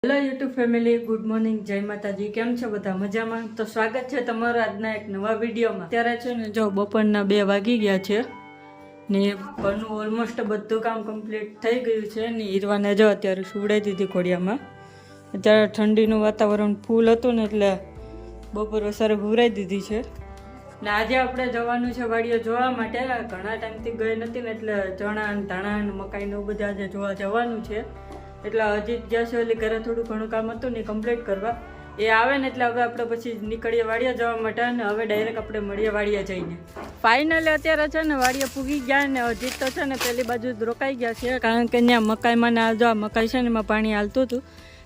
Hello YouTube family, good morning, જય માતાજી. કેમ છો બધા? મજામાં? તો સ્વાગત છે તમારું આજના એક નવા વિડીયોમાં. અત્યારે છે ને જો બપોરના 2 વાગી ગયા છે ને ઘરનું ઓલમોસ્ટ બધું કામ કમ્પ્લીટ થઈ ગયું છે ને ઈરવાને જો અત્યારે સુવડાવી દીધી ઘોડિયામાં. અત્યારે ઠંડીનું વાતાવરણ ફૂલ હતું ને એટલે બપોર વસારે હુવરાઈ દીધી છે ને આજે આપણે જવાનું છે વાડીએ જોવા માટે. ઘણા ટાઈમથી ગઈ નથી ને એટલે ચણા ને ધાણા ને મકાઈ ને બધું આજે જોવા જવાનું છે. એટલે હજી જ્યાં છે ઓલી ઘરે થોડું ઘણું કામ હતું ને કમ્પ્લીટ કરવા. એ આવે ને એટલે હવે આપણે પછી નીકળીએ વાડીએ જવા માટે અને હવે ડાયરેક્ટ આપણે મળીએ વાડીએ જઈને. ફાઇનલી અત્યારે છે ને વાડીએ પૂગી ગયા ને હજી તો છે ને પેલી બાજુ રોકાઈ ગયા છે કારણ કે ત્યાં મકાઈમાં ને જો મકાઈ છે ને એમાં પાણી હાલતું હતું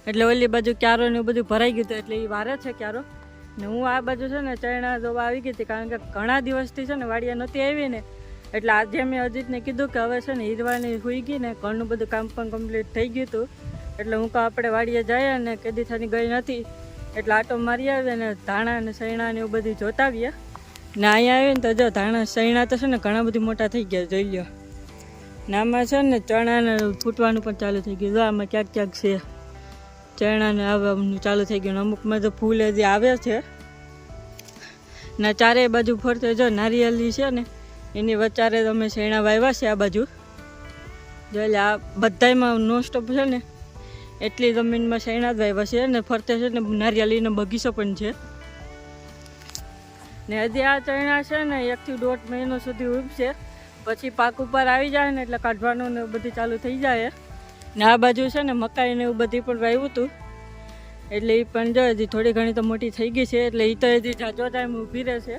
એટલે ઓલી બાજુ ક્યારો ને બધું ભરાઈ ગયું હતું એટલે એ વારે છે ક્યારો. ને હું આ બાજુ છે ને ચણા જોવા આવી ગઈ હતી કારણ કે ઘણા દિવસથી છે ને વાડીએ નહોતી આવી ને એટલે આજે મેં અજીતને કીધું કે હવે છે ને હીરવાની હોઈ ગઈ ને ઘરનું બધું કામ પણ કમ્પ્લીટ થઈ ગયું હતું એટલે હું કહું આપણે વાડીએ જઈએ ને કેદી થાની ગઈ નથી એટલે આટો મારી આવીએ ને ધાણા ને સૈણા ને એવું બધું જોતા આવીએ. ને અહીંયા આવીને તો જો ધાણા સૈણા તો છે ને ઘણા બધી મોટા થઈ ગયા જોઈ લો. ને આમાં છે ને ચણા ને ફૂટવાનું પણ ચાલુ થઈ ગયું. જો આમાં ક્યાંક ક્યાંક છે ચણા ને આવવાનું ચાલુ થઈ ગયું. અમુકમાં તો ફૂલ હજી આવે છે ને ચારેય બાજુ ફરતે જો નારિયેળી છે ને એની વચ્ચારે અમે શેણા વાવ્યા છે આ બાજુ જો. એટલે આ બધામાં નોન સ્ટોપ છે ને એટલી જમીનમાં શેણા જ વાવ્યા છે ને ફરતે છે ને નારિયેળીનો બગીચો પણ છે. ને હજી આ ચણા છે ને 1 થી 1.5 મહિનો સુધી ઉગશે પછી પાક ઉપર આવી જાય ને એટલે કાઢવાનું ને બધું ચાલુ થઈ જાય. ને આ બાજુ છે ને મકાઈ ને એવું બધી પણ વાવ્યું હતું એટલે એ પણ જો હજી થોડી ઘણી તો મોટી થઈ ગઈ છે એટલે એ તો હજી જાજો ટાઈમ ઊભી રહેશે.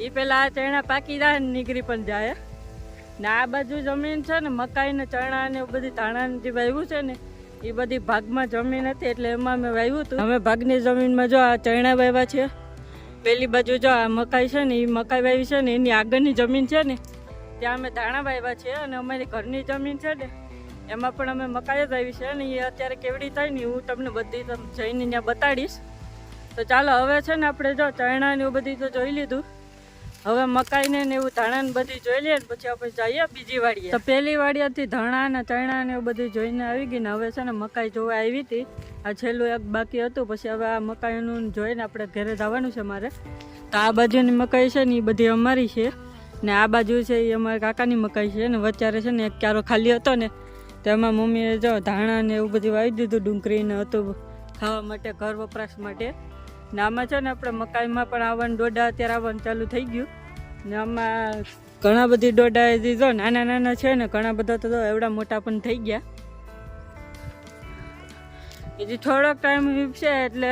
એ પહેલાં આ ચણા પાકી જાય ને નીકળી પણ જાય. ને આ બાજુ જમીન છે ને મકાઈ ને ચણા ને એવું બધી ધાણા જે વાવ્યું છે ને એ બધી ભાગમાં જમીન હતી એટલે એમાં મેં વાવ્યું હતું. અમે ભાગની જમીનમાં જો આ ચણા વાવ્યા છે. પેલી બાજુ જો આ મકાઈ છે ને એ મકાઈ વાવી છે ને એની આગળની જમીન છે ને ત્યાં અમે ધાણા વાવ્યા છે અને અમારી ઘરની જમીન છે ને એમાં પણ અમે મકાઈ જ વાવી છે ને એ અત્યારે કેવડી થાય ને હું તમને બધી જઈને ત્યાં બતાડીશ. તો ચાલો હવે છે ને આપણે જો ચણા ને એવું બધી તો જોઈ લીધું, હવે મકાઈને ને એવું ધાણા ને બધી જોઈ લઈએ પછી આપણે જઈએ બીજી વાડીએ. તો પહેલી વાડીએથી ધાણા ને ચણા ને એવું બધું જોઈને આવી ગઈ ને હવે છે ને મકાઈ જોવા આવી હતી. આ છેલ્લું એક બાકી હતું પછી હવે આ મકાઈનું જોઈને આપણે ઘરે જવાનું છે મારે. તો આ બાજુની મકાઈ છે ને એ બધી અમારી છે ને આ બાજુ છે એ અમારા કાકાની મકાઈ છે ને વચ્ચારે છે ને એક ક્યારો ખાલી હતો ને તેમાં મમ્મીએ જો ધાણા ને એવું બધું વાવી દીધું, ડુંગળી ને હતું ખાવા માટે ઘર વપરાશ માટે. ને આમાં છે ને આપણે મકાઈમાં પણ આવવાનું ડોડા અત્યારે આવવાનું ચાલુ થઈ ગયું ને આમાં ઘણા બધી ડોડા દીધો નાના નાના છે ને ઘણા બધા તો એવડા મોટા પણ થઈ ગયા. હજી થોડોક ટાઈમ વીપશે એટલે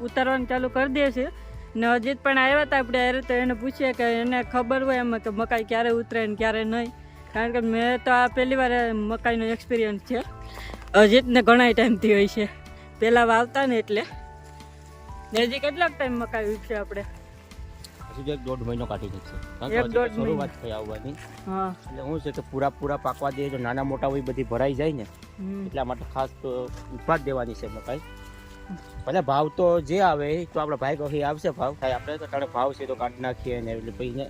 ઉતારવાનું ચાલુ કરી દે છે. ને અજીત પણ આવ્યા હતા આપણે અરે તો એને પૂછીએ કે એને ખબર હોય એમાં કે મકાઈ ક્યારે ઉતરે ને ક્યારે નહીં કારણ કે મેં તો આ પહેલી વાર મકાઈનો એક્સપિરિયન્સ છે. અજીતને ઘણા ટાઈમથી હોય છે પહેલાં વાવતા ને એટલે. ને હજી કેટલાક ટાઈમ મકાઈ વીપશે આપણે? હજી 1.5 મહિનો કાઢી શકશે. 1.5 શરૂઆત થઈ આવવાની. હા એટલે શું છે કે પૂરા પાકવા દે જો નાના મોટા હોય બધી ભરાઈ જાય ને એટલા માટે ખાસ તો ઉભા જ દેવાની છે મકાઈ. ભલે ભાવ તો જે આવે તો આપણે ભાઈ કહી આવશે ભાવ થાય આપણે તો તારે ભાવ છે તો કાઢી નાખીએ ને એટલે પછી ને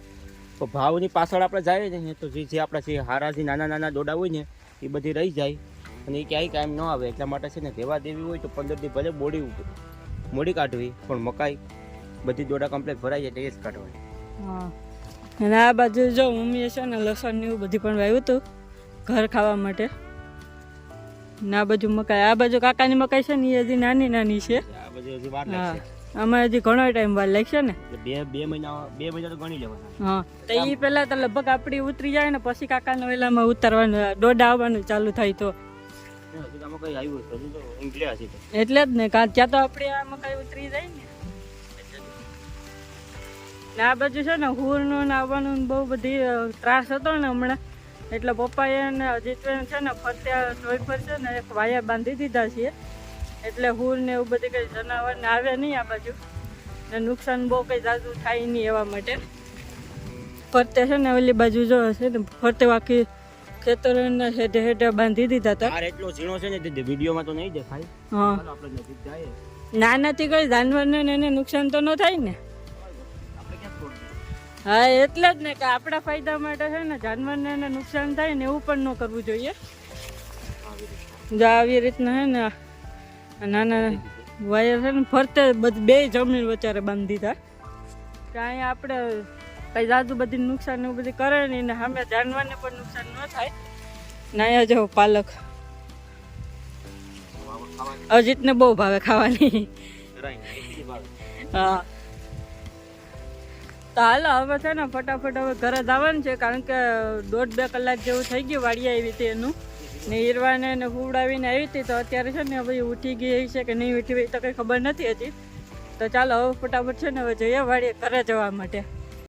તો ભાવની પાછળ આપણે જાય ને તો જે આપણા જે હારા જે નાના દોડા હોય ને એ બધી રહી જાય અને એ ક્યાંય કાયમ ન આવે એટલા માટે છે ને દેવા દેવી હોય તો 15 દી ભલે મોડી કાઢવી પણ મકાઈ બધી દોડા કમ્પ્લીટ ભરાઈ જાય એ જ કાઢવાની. હા અને આ બાજુ જો મમ્મીએ છે ને લસણ ને એવું બધી પણ વાવ્યું હતું ઘર ખાવા માટે. ને આ બાજુ મકાઈ, આ બાજુ કાકાની મકાઈ છે ને એ હજી નાની છે. આ બધી હજી વાર લાગશે. આમાં હજી ઘણો ટાઈમ વાર લાગશે ને. બે મહિના તો ગણી લેવાના. હા તો એ પહેલા તો લગભગ આપણી ઉતરી જાય ને પછી કાકાના વેલામાં ઉતારવાનું દોડા આવવાનું ચાલુ થાય તો એટલે જ ને ત્યાં તો આપણે આ મકાઈ ઉતરી જાય ને આ બાજુ છે ને હુરનું ને આવવાનું બહુ બધી ત્રાસ હતો ને હમણાં એટલે પપ્પાએ ને અજીતભાઈ છે ને ફરતે ટોય પર છે ને એક વાયર બાંધી દીધા છે એટલે હુર ને એવું બધી કંઈ જનાવરને આવે નહીં આ બાજુ ને નુકસાન બહુ કંઈ જાજુ થાય નહીં એવા માટે ફરતે છે ને ઓલી બાજુ જો છે ને ફરતે આખી ખેતરોને હેઠે બાંધી દીધા હતા. એટલો ઝીણો છે ને તે વિડીયોમાં તો નહીં દેખાય. હા આપણે નજીક જાય નાનાથી કોઈ જાનવરને એને નુકસાન તો ન થાય ને. હા એટલે જ ને કે આપણા ફાયદા માટે છે ને જાનવરને એને નુકસાન થાય ને એવું પણ ન કરવું જોઈએ. જો આવી રીતના હે ને નાના વાયર છે ને ફરતે બધી બે જમીન વચ્ચે બાંધી દીધા કે અહીંયા આપણે કઈ જાદુ બધી નુકસાન એવું બધી કરે નહીં ને સામે જાનવરને પણ નુકસાન ન થાય ને અહીંયા જો પાલક અજીતને બહુ ભાવે ખાવાની હા તો હાલો હવે છે ને ફટાફટ હવે ઘરે જ આવવાનું છે કારણ કે 1.5-2 કલાક જેવું થઈ ગયું વાડી આવી હતી એનું ને ઈરવાને ને હુવડાવીને આવી હતી તો અત્યારે છે ને હવે ઉઠી ગઈ છે કે નહીં ઉઠી તો કંઈ ખબર નથી હતી તો ચાલો હવે ફટાફટ છે ને હવે જઈએ વાડીએ ઘરે જવા માટે